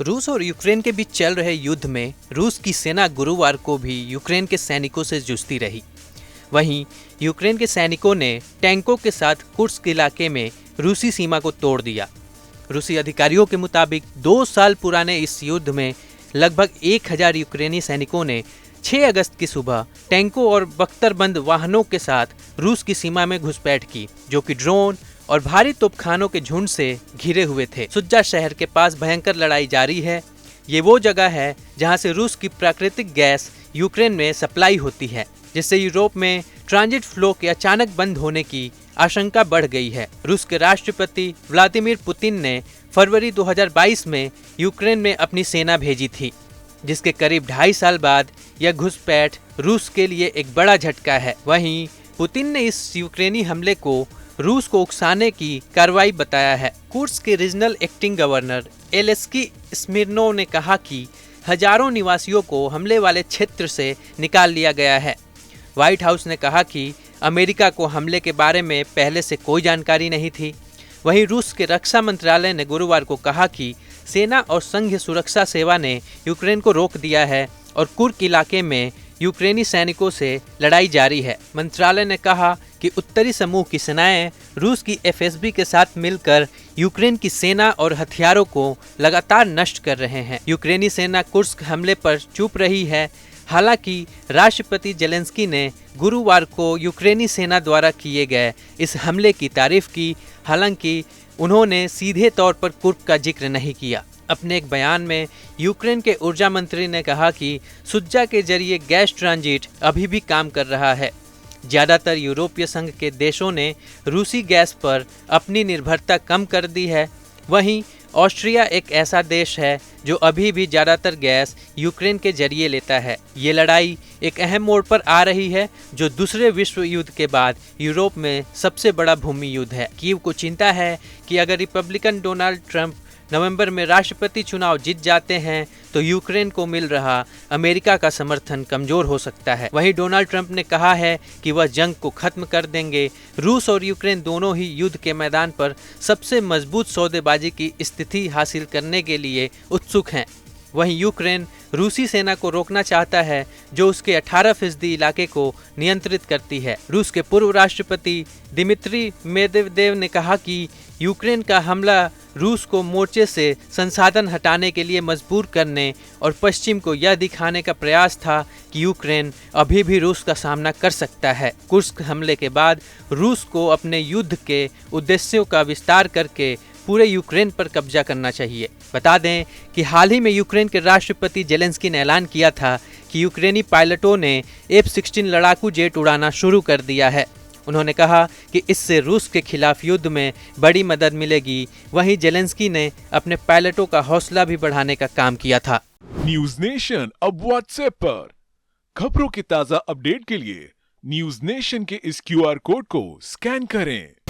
रूस और यूक्रेन के बीच चल रहे युद्ध में रूस की सेना गुरुवार को भी यूक्रेन के सैनिकों से जूझती रही। वहीं यूक्रेन के सैनिकों ने टैंकों के साथ कुर्स्क इलाके में रूसी सीमा को तोड़ दिया। रूसी अधिकारियों के मुताबिक 2 साल पुराने इस युद्ध में लगभग 1000 यूक्रेनी सैनिकों ने 6 अगस्त की सुबह टैंकों और बख्तरबंद वाहनों के साथ रूस की सीमा में घुसपैठ की, जो कि ड्रोन और भारी तोपखानों के झुंड से घिरे हुए थे। सुज्जा शहर के पास भयंकर लड़ाई जारी है। ये वो जगह है जहां से रूस की प्राकृतिक गैस यूक्रेन में सप्लाई होती है, जिससे यूरोप में ट्रांजिट फ्लो के अचानक बंद होने की आशंका बढ़ गई है। रूस के राष्ट्रपति व्लादिमीर पुतिन ने फरवरी 2022 में यूक्रेन में अपनी सेना भेजी थी, जिसके करीब 2.5 साल बाद यह घुसपैठ रूस के लिए एक बड़ा झटका है। वहीं पुतिन ने इस यूक्रेनी हमले को रूस को उकसाने की कार्रवाई बताया है। कुर्स्क के रीजनल एक्टिंग गवर्नर एलेस्की स्मिर्नोव ने कहा कि हजारों निवासियों को हमले वाले क्षेत्र से निकाल लिया गया है। व्हाइट हाउस ने कहा कि अमेरिका को हमले के बारे में पहले से कोई जानकारी नहीं थी। वहीं रूस के रक्षा मंत्रालय ने गुरुवार को कहा कि सेना और संघीय सुरक्षा सेवा ने यूक्रेन को रोक दिया है और कुर्स्क इलाके में यूक्रेनी सैनिकों से लड़ाई जारी है। मंत्रालय ने कहा कि उत्तरी समूह की सेनाएं रूस की एफएसबी के साथ मिलकर यूक्रेन की सेना और हथियारों को लगातार नष्ट कर रहे हैं। यूक्रेनी सेना कुर्स्क हमले पर चुप रही है। हालांकि राष्ट्रपति जेलेंस्की ने गुरुवार को यूक्रेनी सेना द्वारा किए गए इस हमले की तारीफ की। हालांकि उन्होंने सीधे तौर पर कुर्स्क का जिक्र नहीं किया। अपने एक बयान में यूक्रेन के ऊर्जा मंत्री ने कहा कि सुज्जा के जरिए गैस ट्रांजिट अभी भी काम कर रहा है। ज़्यादातर यूरोपीय संघ के देशों ने रूसी गैस पर अपनी निर्भरता कम कर दी है। वहीं ऑस्ट्रिया एक ऐसा देश है जो अभी भी ज़्यादातर गैस यूक्रेन के जरिए लेता है। ये लड़ाई एक अहम मोड़ पर आ रही है, जो दूसरे विश्व युद्ध के बाद यूरोप में सबसे बड़ा भूमि युद्ध है। कीव को चिंता है कि अगर रिपब्लिकन डोनाल्ड ट्रंप नवंबर में राष्ट्रपति चुनाव जीत जाते हैं तो यूक्रेन को मिल रहा अमेरिका का समर्थन कमजोर हो सकता है। वहीं डोनाल्ड ट्रंप ने कहा है कि वह जंग को खत्म कर देंगे। रूस और यूक्रेन दोनों ही युद्ध के मैदान पर सबसे मजबूत सौदेबाजी की स्थिति हासिल करने के लिए उत्सुक हैं। वहीं यूक्रेन रूसी सेना को रोकना चाहता है, जो उसके 18% इलाके को नियंत्रित करती है। रूस के पूर्व राष्ट्रपति दिमित्री मेदवेदेव ने कहा कि यूक्रेन का हमला रूस को मोर्चे से संसाधन हटाने के लिए मजबूर करने और पश्चिम को यह दिखाने का प्रयास था कि यूक्रेन अभी भी रूस का सामना कर सकता है। कुर्स्क हमले के बाद रूस को अपने युद्ध के उद्देश्यों का विस्तार करके पूरे यूक्रेन पर कब्जा करना चाहिए। बता दें कि हाल ही में यूक्रेन के राष्ट्रपति जेलेंस्की ने ऐलान किया था कि यूक्रेनी पायलटों ने F-16 लड़ाकू जेट उड़ाना शुरू कर दिया है। उन्होंने कहा कि इससे रूस के खिलाफ युद्ध में बड़ी मदद मिलेगी। वहीं जेलेंस्की ने अपने पायलटों का हौसला भी बढ़ाने का काम किया था। न्यूज नेशन अब व्हाट्सएप पर खबरों की ताजा अपडेट के लिए न्यूज नेशन के इस QR कोड को स्कैन करें।